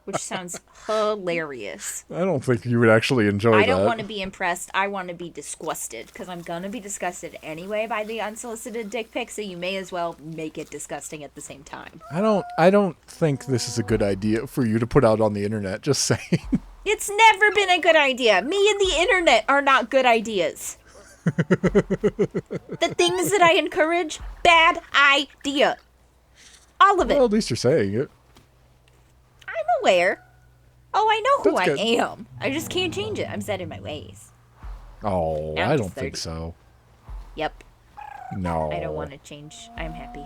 [SPEAKER 1] Which sounds hilarious.
[SPEAKER 2] I don't think you would actually enjoy that.
[SPEAKER 1] I don't want to be impressed. I want to be disgusted. Because I'm going to be disgusted anyway by the unsolicited dick pic. So you may as well make it disgusting at the same time.
[SPEAKER 2] I don't think this is a good idea for you to put out on the internet. Just saying.
[SPEAKER 1] It's never been a good idea. Me and the internet are not good ideas. The things that I encourage, bad idea. All of it.
[SPEAKER 2] Well, at least you're saying it.
[SPEAKER 1] I'm aware. Oh, I know who
[SPEAKER 2] That's
[SPEAKER 1] I
[SPEAKER 2] good.
[SPEAKER 1] am. I just can't change it. I'm set in my ways.
[SPEAKER 2] Oh,
[SPEAKER 1] Now
[SPEAKER 2] I
[SPEAKER 1] I'm
[SPEAKER 2] don't
[SPEAKER 1] just
[SPEAKER 2] think
[SPEAKER 1] 30.
[SPEAKER 2] so.
[SPEAKER 1] Yep.
[SPEAKER 2] No.
[SPEAKER 1] I don't want to change. I'm happy.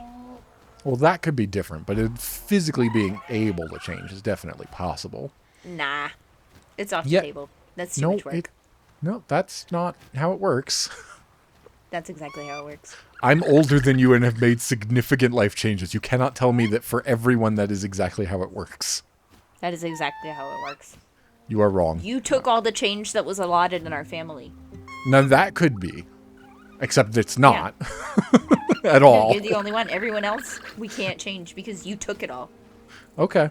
[SPEAKER 2] Well, that could be different, but physically being able to change is definitely possible.
[SPEAKER 1] Nah. It's off
[SPEAKER 2] Yeah.
[SPEAKER 1] the table. That's too
[SPEAKER 2] No,
[SPEAKER 1] much work.
[SPEAKER 2] no, that's not how it works.
[SPEAKER 1] That's exactly how it works.
[SPEAKER 2] I'm older than you and have made significant life changes. You cannot tell me that for everyone that is exactly how it works.
[SPEAKER 1] That is exactly how it works.
[SPEAKER 2] You are wrong.
[SPEAKER 1] You took all the change that was allotted in our family.
[SPEAKER 2] Now that could be, except it's not at all.
[SPEAKER 1] You're the only one. Everyone else, we can't change because you took it all.
[SPEAKER 2] Okay.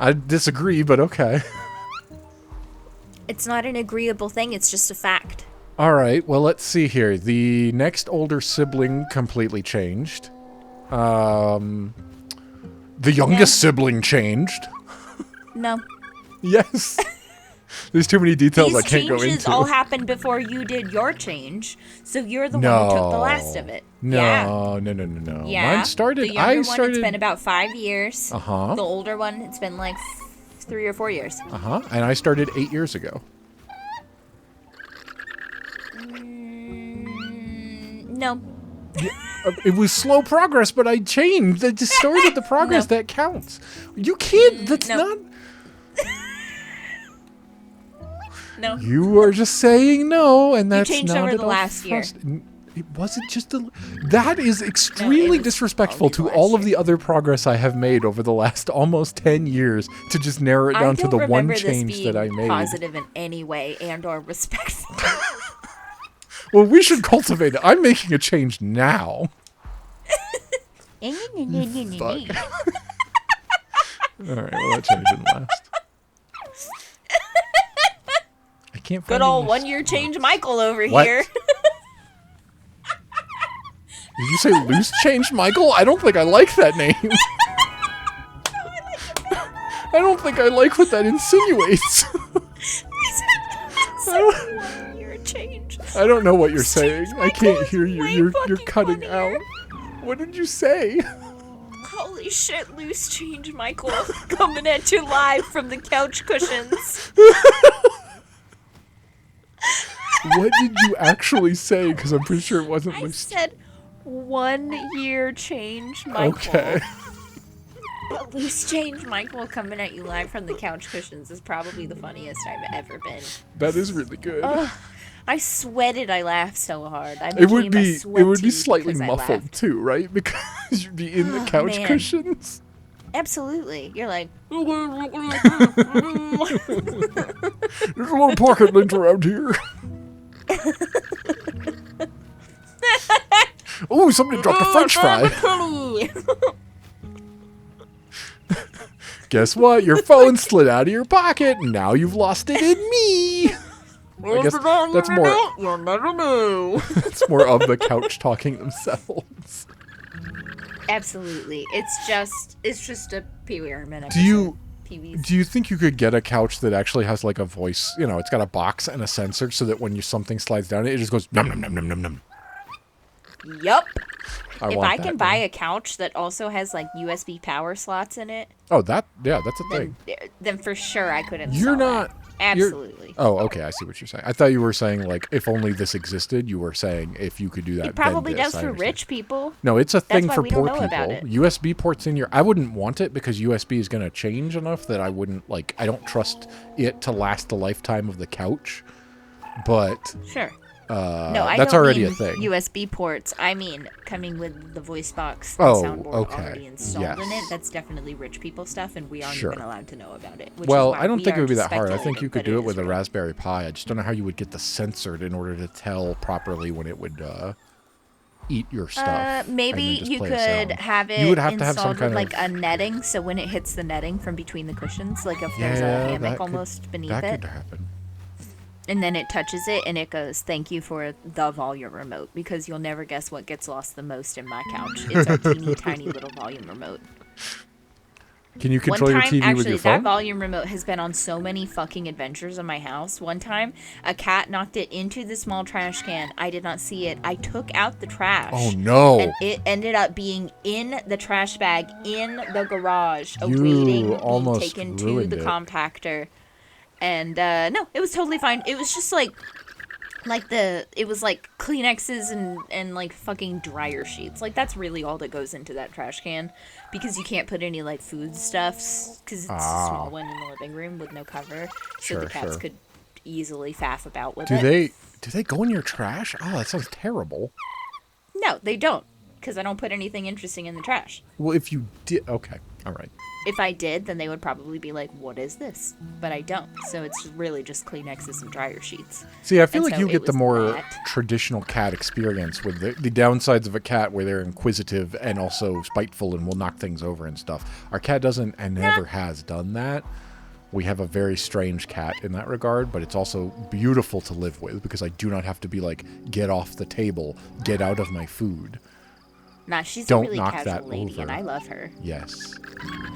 [SPEAKER 2] I disagree, but okay.
[SPEAKER 1] It's not an agreeable thing. It's just a fact.
[SPEAKER 2] All right, well, let's see here. The next older sibling completely changed. The youngest sibling changed.
[SPEAKER 1] No.
[SPEAKER 2] Yes. There's too many details I
[SPEAKER 1] These
[SPEAKER 2] can't go
[SPEAKER 1] changes
[SPEAKER 2] into.
[SPEAKER 1] all happened before you did your change, so you're the one who took the last of it.
[SPEAKER 2] No.
[SPEAKER 1] Yeah.
[SPEAKER 2] Mine started.
[SPEAKER 1] The younger
[SPEAKER 2] I
[SPEAKER 1] one,
[SPEAKER 2] started.
[SPEAKER 1] it's been about 5 years.
[SPEAKER 2] Uh-huh.
[SPEAKER 1] The older one, it's been like 3 or 4 years.
[SPEAKER 2] And I started 8 years ago.
[SPEAKER 1] No.
[SPEAKER 2] It was slow progress, but I changed. I just started the progress.
[SPEAKER 1] No.
[SPEAKER 2] That counts. You can't. That's
[SPEAKER 1] no.
[SPEAKER 2] not.
[SPEAKER 1] No.
[SPEAKER 2] You are just saying no, and that's
[SPEAKER 1] changed
[SPEAKER 2] not
[SPEAKER 1] over
[SPEAKER 2] at
[SPEAKER 1] the
[SPEAKER 2] all
[SPEAKER 1] last year.
[SPEAKER 2] It wasn't just a. That is extremely
[SPEAKER 1] was
[SPEAKER 2] disrespectful
[SPEAKER 1] only
[SPEAKER 2] to
[SPEAKER 1] last
[SPEAKER 2] all of
[SPEAKER 1] year.
[SPEAKER 2] the other progress I have made over the last almost 10 years to just narrow it down to the one change that I made.
[SPEAKER 1] Positive in any way and or respectful.
[SPEAKER 2] Well, we should cultivate it. I'm making a change now. Fuck. All right, well, that change didn't last. I can't find
[SPEAKER 1] Good old
[SPEAKER 2] any
[SPEAKER 1] 1 year change Michael over
[SPEAKER 2] What?
[SPEAKER 1] here.
[SPEAKER 2] Did you say loose change, Michael? I don't think I like that name. I don't think I like what that insinuates.
[SPEAKER 1] It's like 1 year change.
[SPEAKER 2] I don't know what you're saying. I
[SPEAKER 1] Michael
[SPEAKER 2] can't
[SPEAKER 1] is
[SPEAKER 2] hear you.
[SPEAKER 1] way
[SPEAKER 2] You're
[SPEAKER 1] fucking
[SPEAKER 2] cutting
[SPEAKER 1] funnier.
[SPEAKER 2] out. What did you say?
[SPEAKER 1] Holy shit, loose change Michael. Coming at you live from the couch cushions.
[SPEAKER 2] What did you actually say? Because I'm pretty sure it wasn't
[SPEAKER 1] I
[SPEAKER 2] loose.
[SPEAKER 1] said 1 year change Michael.
[SPEAKER 2] Okay.
[SPEAKER 1] But loose change Michael coming at you live from the couch cushions is probably the funniest I've ever been.
[SPEAKER 2] That is really good.
[SPEAKER 1] I sweated. I laughed so hard.
[SPEAKER 2] It would be slightly
[SPEAKER 1] because I
[SPEAKER 2] muffled
[SPEAKER 1] laughed.
[SPEAKER 2] too, right? Because you'd be in the
[SPEAKER 1] Oh,
[SPEAKER 2] couch
[SPEAKER 1] man.
[SPEAKER 2] cushions.
[SPEAKER 1] Absolutely. You're like,
[SPEAKER 2] There's a little pocket lint around here. Oh, somebody dropped a French fry. Guess what? Your phone slid out of your pocket, and now you've lost it in me. I guess that's more.
[SPEAKER 1] You'll never know.
[SPEAKER 2] It's more of the couch talking themselves.
[SPEAKER 1] Absolutely. It's just a Pee Wee Herman episode.
[SPEAKER 2] Do you
[SPEAKER 1] Pee-wee's.
[SPEAKER 2] do you think you could get a couch that actually has like a voice? You know, it's got a box and a sensor, so that when something slides down, it just goes num num num num num num.
[SPEAKER 1] Yup.
[SPEAKER 2] I
[SPEAKER 1] If
[SPEAKER 2] want
[SPEAKER 1] I
[SPEAKER 2] that
[SPEAKER 1] can buy
[SPEAKER 2] now.
[SPEAKER 1] a couch that also has like USB power slots in it,
[SPEAKER 2] Oh, that's a thing.
[SPEAKER 1] then for sure I could install
[SPEAKER 2] You're
[SPEAKER 1] that.
[SPEAKER 2] not.
[SPEAKER 1] Absolutely.
[SPEAKER 2] Oh, okay. I see what you're saying. I thought you were saying like if only this existed. You were saying if you could do that.
[SPEAKER 1] It probably
[SPEAKER 2] then this.
[SPEAKER 1] does
[SPEAKER 2] I
[SPEAKER 1] for
[SPEAKER 2] understand.
[SPEAKER 1] rich people.
[SPEAKER 2] No, it's a thing
[SPEAKER 1] why
[SPEAKER 2] for
[SPEAKER 1] we don't
[SPEAKER 2] poor
[SPEAKER 1] know about
[SPEAKER 2] people.
[SPEAKER 1] it.
[SPEAKER 2] USB ports in your. I wouldn't want it because USB is going to change enough that I wouldn't like. I don't trust it to last the lifetime of the couch. But
[SPEAKER 1] Sure. No, I
[SPEAKER 2] that's
[SPEAKER 1] don't
[SPEAKER 2] already
[SPEAKER 1] mean
[SPEAKER 2] a thing.
[SPEAKER 1] USB ports. I mean coming with the voice box and
[SPEAKER 2] Oh,
[SPEAKER 1] soundboard
[SPEAKER 2] okay.
[SPEAKER 1] already installed in
[SPEAKER 2] Yes.
[SPEAKER 1] it. That's definitely rich people stuff, and we aren't
[SPEAKER 2] Sure.
[SPEAKER 1] even allowed to know about it. Which
[SPEAKER 2] Well,
[SPEAKER 1] is why
[SPEAKER 2] I don't
[SPEAKER 1] we
[SPEAKER 2] think it
[SPEAKER 1] are
[SPEAKER 2] would be
[SPEAKER 1] just
[SPEAKER 2] that hard. I think
[SPEAKER 1] speculating,
[SPEAKER 2] you could
[SPEAKER 1] but
[SPEAKER 2] do it
[SPEAKER 1] is
[SPEAKER 2] with a
[SPEAKER 1] real.
[SPEAKER 2] Raspberry Pi. I just don't know how you would get the censored in order to tell properly when it would eat your stuff. and then
[SPEAKER 1] Maybe
[SPEAKER 2] just
[SPEAKER 1] you
[SPEAKER 2] play a
[SPEAKER 1] could
[SPEAKER 2] sound.
[SPEAKER 1] have it
[SPEAKER 2] You would have to have some
[SPEAKER 1] installed
[SPEAKER 2] kind
[SPEAKER 1] with like
[SPEAKER 2] of.
[SPEAKER 1] a netting, so when it hits the netting from between the cushions, like if there's
[SPEAKER 2] Yeah,
[SPEAKER 1] a
[SPEAKER 2] that
[SPEAKER 1] hammock
[SPEAKER 2] could-
[SPEAKER 1] almost beneath
[SPEAKER 2] That
[SPEAKER 1] it,
[SPEAKER 2] could happen.
[SPEAKER 1] and then it touches it and it goes, "Thank you for the volume remote," because you'll never guess what gets lost the most in my couch. It's a teeny tiny little volume remote.
[SPEAKER 2] Can you
[SPEAKER 1] One
[SPEAKER 2] control your
[SPEAKER 1] time,
[SPEAKER 2] TV
[SPEAKER 1] actually,
[SPEAKER 2] with your
[SPEAKER 1] that
[SPEAKER 2] phone?
[SPEAKER 1] volume remote has been on so many fucking adventures in my house. One time, a cat knocked it into the small trash can. I did not see it. I took out the trash.
[SPEAKER 2] Oh no!
[SPEAKER 1] And it ended up being in the trash bag in the garage,
[SPEAKER 2] You
[SPEAKER 1] awaiting being
[SPEAKER 2] almost
[SPEAKER 1] taken to
[SPEAKER 2] ruined
[SPEAKER 1] the
[SPEAKER 2] it.
[SPEAKER 1] compactor. And no, it was totally fine. It was just like it was like Kleenexes and like fucking dryer sheets. Like that's really all that goes into that trash can, because you can't put any like food stuffs because it's a small one in the living room with no cover, so
[SPEAKER 2] Sure,
[SPEAKER 1] the cats
[SPEAKER 2] sure.
[SPEAKER 1] could easily faff about with
[SPEAKER 2] Do
[SPEAKER 1] it.
[SPEAKER 2] they go in your trash? Oh, that sounds terrible.
[SPEAKER 1] No, they don't, because I don't put anything interesting in the trash.
[SPEAKER 2] Well, if you did, okay. All right.
[SPEAKER 1] If I did, then they would probably be like, what is this? But I don't. So it's really just Kleenexes and dryer sheets.
[SPEAKER 2] See, I feel
[SPEAKER 1] And
[SPEAKER 2] like
[SPEAKER 1] so
[SPEAKER 2] you
[SPEAKER 1] it
[SPEAKER 2] get the
[SPEAKER 1] was
[SPEAKER 2] more
[SPEAKER 1] that.
[SPEAKER 2] traditional cat experience with the downsides of a cat where they're inquisitive and also spiteful and will knock things over and stuff. Our cat doesn't and never has done that. We have a very strange cat in that regard, but it's also beautiful to live with because I do not have to be like, get off the table, get out of my food.
[SPEAKER 1] Nah, she's
[SPEAKER 2] Don't
[SPEAKER 1] a really
[SPEAKER 2] knock
[SPEAKER 1] casual
[SPEAKER 2] that
[SPEAKER 1] lady,
[SPEAKER 2] over.
[SPEAKER 1] and I love her.
[SPEAKER 2] Yes.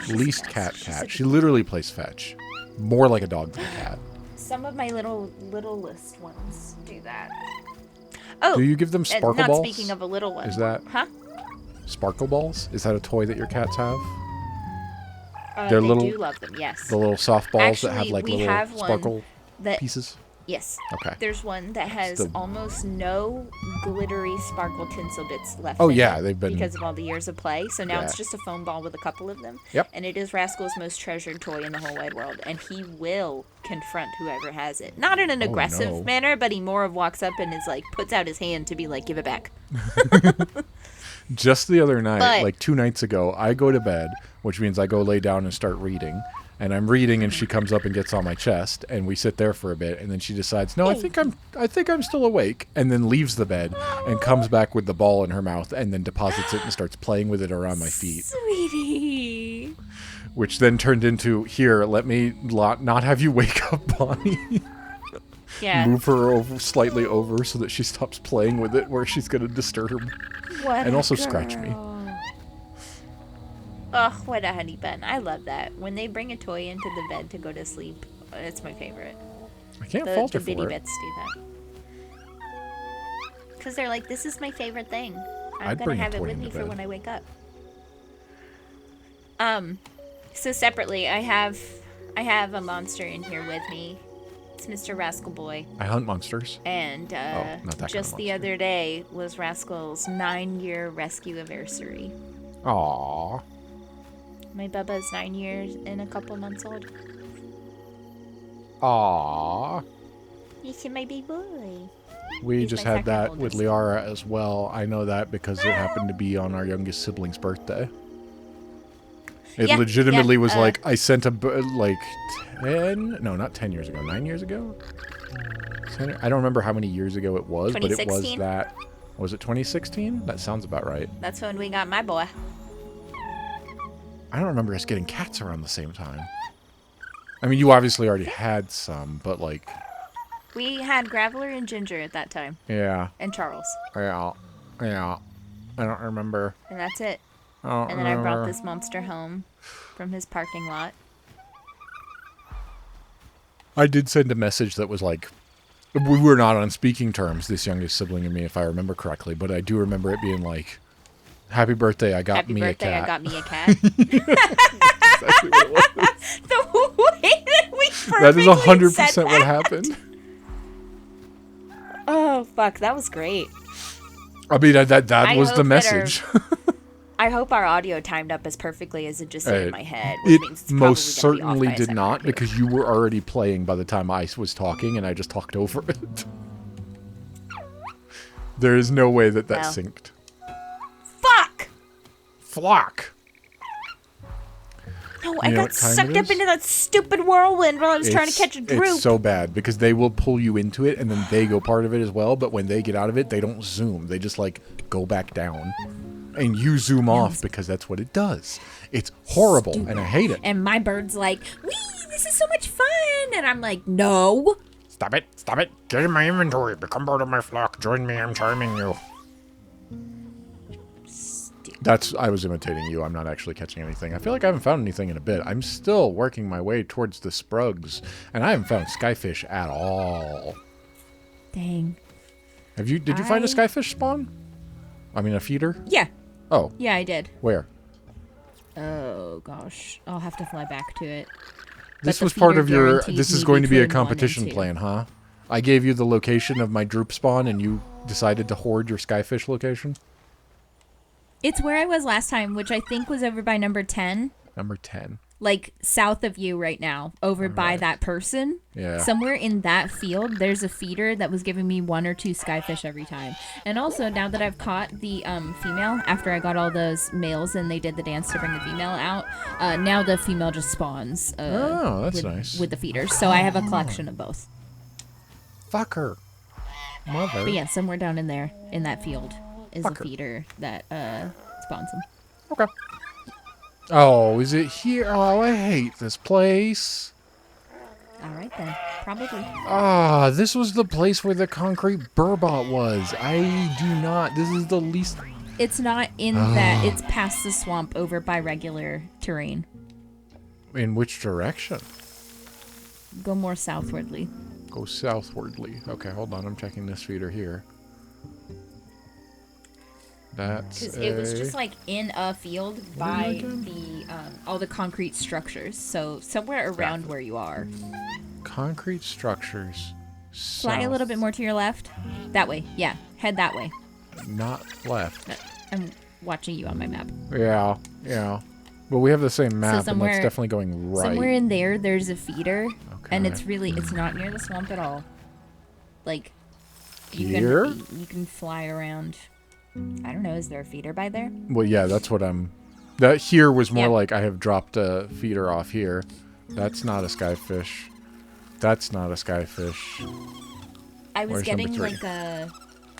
[SPEAKER 1] She's
[SPEAKER 2] Least
[SPEAKER 1] the
[SPEAKER 2] cat
[SPEAKER 1] best.
[SPEAKER 2] cat.
[SPEAKER 1] She's
[SPEAKER 2] She literally plays fetch. More like a dog than a cat.
[SPEAKER 1] Some of my littlest ones do that. Oh,
[SPEAKER 2] Do you give them
[SPEAKER 1] and
[SPEAKER 2] sparkle
[SPEAKER 1] not
[SPEAKER 2] balls?
[SPEAKER 1] speaking of a little one.
[SPEAKER 2] Is that
[SPEAKER 1] Huh?
[SPEAKER 2] sparkle balls? Is that a toy that your cats have?
[SPEAKER 1] They
[SPEAKER 2] little-
[SPEAKER 1] do love them, yes.
[SPEAKER 2] The little soft balls that have
[SPEAKER 1] Actually,
[SPEAKER 2] like
[SPEAKER 1] we
[SPEAKER 2] little
[SPEAKER 1] have one
[SPEAKER 2] sparkle
[SPEAKER 1] that
[SPEAKER 2] pieces?
[SPEAKER 1] Yes.
[SPEAKER 2] Okay.
[SPEAKER 1] There's one that has
[SPEAKER 2] the-
[SPEAKER 1] almost no glittery sparkle tinsel bits left.
[SPEAKER 2] Oh,
[SPEAKER 1] in
[SPEAKER 2] yeah,
[SPEAKER 1] it
[SPEAKER 2] they've been-
[SPEAKER 1] because of all the years of play. So now
[SPEAKER 2] Yeah.
[SPEAKER 1] it's just a foam ball with a couple of them.
[SPEAKER 2] Yep.
[SPEAKER 1] And it is Rascal's most treasured toy in the whole wide world, and he will confront whoever has it. Not in an aggressive
[SPEAKER 2] no.
[SPEAKER 1] manner, but he more of walks up and is like puts out his hand to be like, "Give it back."
[SPEAKER 2] Just the other night,
[SPEAKER 1] But-
[SPEAKER 2] like 2 nights ago, I go to bed, which means I go lay down and start reading. And I'm reading, and she comes up and gets on my chest, and we sit there for a bit, and then she decides, no, I think I'm still awake, and then leaves the bed and comes back with the ball in her mouth, and then deposits it and starts playing with it around my feet,
[SPEAKER 1] Sweetie.
[SPEAKER 2] which then turned into, here, let me not have you wake up, Bonnie.
[SPEAKER 1] Yeah.
[SPEAKER 2] Move her over slightly over so that she stops playing with it where she's gonna disturb.
[SPEAKER 1] What
[SPEAKER 2] And
[SPEAKER 1] a
[SPEAKER 2] also scratch me.
[SPEAKER 1] girl. Oh, what a honey bun. I love that. When they bring a toy into the bed to go to sleep, it's my favorite.
[SPEAKER 2] I can't
[SPEAKER 1] The
[SPEAKER 2] falter
[SPEAKER 1] bitty
[SPEAKER 2] for it.
[SPEAKER 1] bits do that. Because they're like, this is my favorite thing. I'm
[SPEAKER 2] I'd
[SPEAKER 1] going
[SPEAKER 2] bring
[SPEAKER 1] to
[SPEAKER 2] a
[SPEAKER 1] have it
[SPEAKER 2] toy
[SPEAKER 1] with
[SPEAKER 2] into
[SPEAKER 1] me for
[SPEAKER 2] bed.
[SPEAKER 1] when I wake up. So separately, I have a monster in here with me. It's Mr. Rascal Boy.
[SPEAKER 2] I hunt monsters.
[SPEAKER 1] And
[SPEAKER 2] not that kind
[SPEAKER 1] just
[SPEAKER 2] of
[SPEAKER 1] the
[SPEAKER 2] monster.
[SPEAKER 1] other day was Rascal's 9-year rescue anniversary.
[SPEAKER 2] Aww.
[SPEAKER 1] My Bubba's 9 years and a couple months old.
[SPEAKER 2] Aww.
[SPEAKER 1] He's my big boy.
[SPEAKER 2] We
[SPEAKER 1] He's
[SPEAKER 2] just
[SPEAKER 1] my
[SPEAKER 2] had
[SPEAKER 1] second
[SPEAKER 2] that with
[SPEAKER 1] oldest.
[SPEAKER 2] Liara as well. I know that because it happened to be on our youngest sibling's birthday. It
[SPEAKER 1] Yeah,
[SPEAKER 2] legitimately
[SPEAKER 1] yeah,
[SPEAKER 2] was like, I sent like 10, no, not 10 years ago, 9 years ago? I don't remember how many years ago it was, but it was
[SPEAKER 1] 2016?
[SPEAKER 2] that. Was it 2016? That sounds about right.
[SPEAKER 1] That's when we got my boy.
[SPEAKER 2] I don't remember us getting cats around the same time. I mean, you obviously already had some, but like,
[SPEAKER 1] We had Graveler and Ginger at that time,
[SPEAKER 2] yeah,
[SPEAKER 1] and Charles,
[SPEAKER 2] yeah. I don't remember.
[SPEAKER 1] and that's it.
[SPEAKER 2] I don't
[SPEAKER 1] And then I brought
[SPEAKER 2] remember.
[SPEAKER 1] this monster home from his parking lot.
[SPEAKER 2] I did send a message that was like, we were not on speaking terms, this youngest sibling and me, if I remember correctly, but I do remember it being like, happy birthday, I got
[SPEAKER 1] Happy
[SPEAKER 2] me
[SPEAKER 1] birthday,
[SPEAKER 2] a cat.
[SPEAKER 1] I got me a cat.
[SPEAKER 2] Exactly what it was.
[SPEAKER 1] The way that we
[SPEAKER 2] That is
[SPEAKER 1] perfectly said
[SPEAKER 2] 100% what
[SPEAKER 1] that.
[SPEAKER 2] happened.
[SPEAKER 1] Oh, fuck, that was great.
[SPEAKER 2] I mean, that
[SPEAKER 1] I
[SPEAKER 2] was
[SPEAKER 1] hope
[SPEAKER 2] the
[SPEAKER 1] that
[SPEAKER 2] message.
[SPEAKER 1] I hope our audio timed up as perfectly as it just did in my head. Which
[SPEAKER 2] It
[SPEAKER 1] means it's
[SPEAKER 2] most
[SPEAKER 1] probably gonna be off
[SPEAKER 2] certainly
[SPEAKER 1] by a
[SPEAKER 2] did
[SPEAKER 1] second
[SPEAKER 2] not,
[SPEAKER 1] or two.
[SPEAKER 2] because you were already playing by the time I was talking, and I just talked over it. There is no way that
[SPEAKER 1] Well.
[SPEAKER 2] synced.
[SPEAKER 1] Fuck!
[SPEAKER 2] Flock!
[SPEAKER 1] No, I
[SPEAKER 2] You know
[SPEAKER 1] got
[SPEAKER 2] what time
[SPEAKER 1] sucked
[SPEAKER 2] it
[SPEAKER 1] up
[SPEAKER 2] is?
[SPEAKER 1] into that stupid whirlwind while I was trying to catch a droop.
[SPEAKER 2] It's so bad, because they will pull you into it, and then they go part of it as well, but when they get out of it, they don't zoom. They just, like, go back down. And you zoom off, because that's what it does. It's horrible, and I hate it.
[SPEAKER 1] And my bird's like, wee, this is so much fun. And I'm like, no.
[SPEAKER 2] Stop it! Stop it! Get in my inventory! Become part of my flock! Join me, I'm charming you. I was imitating you. I'm not actually catching anything. I feel like I haven't found anything in a bit. I'm still working my way towards the sprugs, and I haven't found skyfish at all.
[SPEAKER 1] Dang.
[SPEAKER 2] Did you find a skyfish spawn? I mean, a feeder?
[SPEAKER 1] Yeah.
[SPEAKER 2] Oh,
[SPEAKER 1] Yeah, I did.
[SPEAKER 2] where?
[SPEAKER 1] Oh, gosh. I'll have to fly back to it.
[SPEAKER 2] This
[SPEAKER 1] the
[SPEAKER 2] was part
[SPEAKER 1] feeder
[SPEAKER 2] of your...
[SPEAKER 1] guarantees
[SPEAKER 2] This is
[SPEAKER 1] me
[SPEAKER 2] going to be a
[SPEAKER 1] between 1 and
[SPEAKER 2] competition
[SPEAKER 1] 2.
[SPEAKER 2] plan, huh? I gave you the location of my droop spawn, and you decided to hoard your skyfish location?
[SPEAKER 1] It's where I was last time, which I think was over by number 10.
[SPEAKER 2] Number 10.
[SPEAKER 1] like south of you right now, over by
[SPEAKER 2] Alright.
[SPEAKER 1] that person.
[SPEAKER 2] Yeah.
[SPEAKER 1] Somewhere in that field, there's a feeder that was giving me 1 or 2 skyfish every time. And also, now that I've caught the female, after I got all those males and they did the dance to bring the female out, now the female just spawns.
[SPEAKER 2] Oh, that's
[SPEAKER 1] with,
[SPEAKER 2] nice.
[SPEAKER 1] with the feeders. So I have a collection of both.
[SPEAKER 2] Fucker. Mother.
[SPEAKER 1] But yeah, somewhere down in there, in that field, is a
[SPEAKER 2] Fucker.
[SPEAKER 1] feeder that spawns them.
[SPEAKER 2] Okay. Oh, is it here? Oh, I hate this place.
[SPEAKER 1] All right then, probably.
[SPEAKER 2] Ah, this was the place where the concrete burbot was. I do not. This is the least.
[SPEAKER 1] It's not in that. It's past the swamp, over by regular terrain.
[SPEAKER 2] In which direction?
[SPEAKER 1] Go more southwardly.
[SPEAKER 2] Go southwardly. Okay, hold on. I'm checking this feeder here. That's
[SPEAKER 1] Because it was just like in a field
[SPEAKER 2] What
[SPEAKER 1] by
[SPEAKER 2] is it
[SPEAKER 1] the all the concrete structures. So somewhere around where you are.
[SPEAKER 2] concrete structures.
[SPEAKER 1] Fly a little bit more to your left. That way. Yeah, head that way.
[SPEAKER 2] Not left.
[SPEAKER 1] I'm watching you on my map.
[SPEAKER 2] Yeah, yeah. But we have the same map, and
[SPEAKER 1] somewhere-
[SPEAKER 2] that's definitely going right.
[SPEAKER 1] Somewhere in there, there's a feeder, and
[SPEAKER 2] Okay.
[SPEAKER 1] it's not near the swamp at all. Like,
[SPEAKER 2] Here?
[SPEAKER 1] you can fly around. I don't know. Is there a feeder by there?
[SPEAKER 2] Well, yeah, that's what I'm. That here was more
[SPEAKER 1] Yeah.
[SPEAKER 2] like I have dropped a feeder off here. That's not a skyfish. That's not a skyfish.
[SPEAKER 1] I was
[SPEAKER 2] Where's number
[SPEAKER 1] getting
[SPEAKER 2] 3?
[SPEAKER 1] like a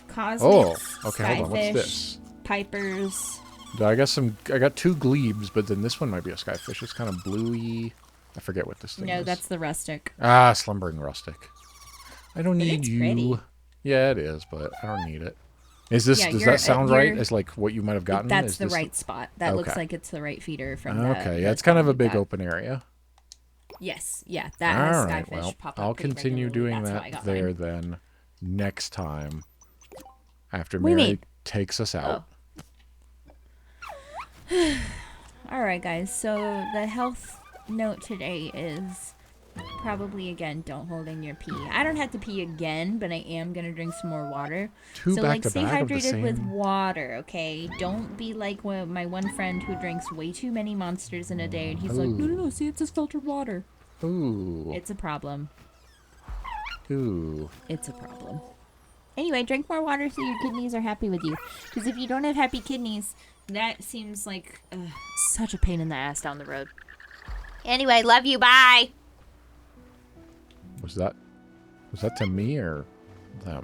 [SPEAKER 1] cosmic
[SPEAKER 2] Oh, okay. Hold on. What's
[SPEAKER 1] skyfish,
[SPEAKER 2] this?
[SPEAKER 1] pipers.
[SPEAKER 2] I got some. I got 2 glebes, but then this one might be a skyfish. It's kind of bluey. I forget what this thing
[SPEAKER 1] No,
[SPEAKER 2] is.
[SPEAKER 1] that's the rustic.
[SPEAKER 2] Slumbering rustic. I don't
[SPEAKER 1] But
[SPEAKER 2] need
[SPEAKER 1] it's
[SPEAKER 2] you.
[SPEAKER 1] pretty.
[SPEAKER 2] Yeah, it is, but I don't need it. Is this?
[SPEAKER 1] Yeah,
[SPEAKER 2] does
[SPEAKER 1] you're-
[SPEAKER 2] that sound right?
[SPEAKER 1] you're-
[SPEAKER 2] As like what you might have gotten?
[SPEAKER 1] That's
[SPEAKER 2] Is
[SPEAKER 1] the
[SPEAKER 2] this-
[SPEAKER 1] right spot. That looks
[SPEAKER 2] Okay.
[SPEAKER 1] like it's the right feeder from
[SPEAKER 2] Okay,
[SPEAKER 1] the
[SPEAKER 2] yeah, it's kind of a big
[SPEAKER 1] that.
[SPEAKER 2] open area.
[SPEAKER 1] Yes, yeah, that has
[SPEAKER 2] All right,
[SPEAKER 1] skyfish
[SPEAKER 2] well,
[SPEAKER 1] pop up
[SPEAKER 2] I'll
[SPEAKER 1] pretty
[SPEAKER 2] continue
[SPEAKER 1] regularly.
[SPEAKER 2] doing
[SPEAKER 1] That's how I
[SPEAKER 2] that
[SPEAKER 1] got
[SPEAKER 2] there
[SPEAKER 1] mine.
[SPEAKER 2] then next time after
[SPEAKER 1] We
[SPEAKER 2] Mary
[SPEAKER 1] need-
[SPEAKER 2] takes us out.
[SPEAKER 1] All right, guys. So the health note today is probably again don't hold in your pee. I don't have to pee again, but I am gonna drink some more water.
[SPEAKER 2] Two
[SPEAKER 1] So
[SPEAKER 2] back
[SPEAKER 1] like
[SPEAKER 2] to
[SPEAKER 1] stay
[SPEAKER 2] back of the
[SPEAKER 1] hydrated with
[SPEAKER 2] same.
[SPEAKER 1] water, okay? Don't be like my one friend who drinks way too many monsters in a day, and he's like, no, see, it's just filtered water.
[SPEAKER 2] Ooh,
[SPEAKER 1] It's a problem.
[SPEAKER 2] ooh.
[SPEAKER 1] It's a problem. Anyway, drink more water so your kidneys are happy with you. Because if you don't have happy kidneys, that seems like such a pain in the ass down the road. Anyway, love you. Bye.
[SPEAKER 2] Was that to me or them?